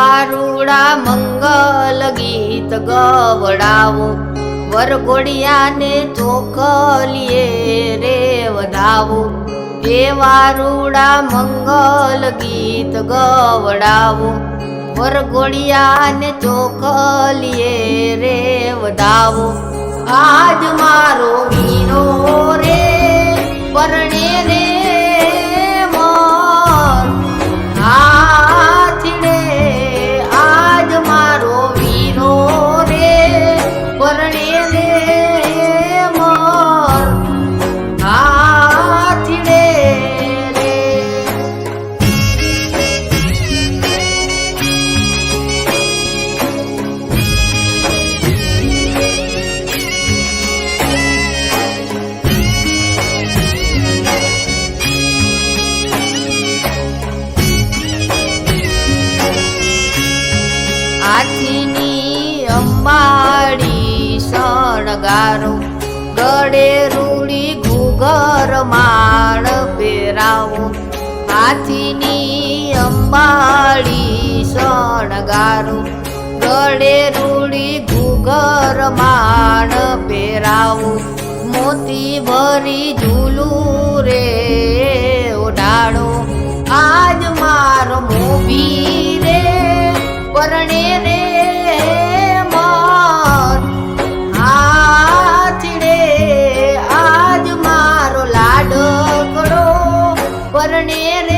વારુડા મંગલ ગીત ગવડાવો, વરઘોડિયાને ચોખલીએ રે વધાવો. એ વારુડા મંગલ ગીત ગવડાવો, વરઘોડિયાને ચોખલીએ રે વધાવો. આજ મારો વીરો રે પરણે રે મોર હાથડે. આજ મારો વીરો રે પરણે રે મોર હાથડે રે. હાથીની અંબાડી શણગારો, ગળે રૂડી ઘૂઘર માળ પહેરાવો. હાથીની અંબાડી શણગારો, ગળે રૂડી ઘૂઘર માળ પહેરાવો. મોતી ભરી ઝૂલું રે ઓઢાડો, આજ મારો મોભી રે પરણે રે મોર હાથડે. આજ મારો લાડકડો પરણે રે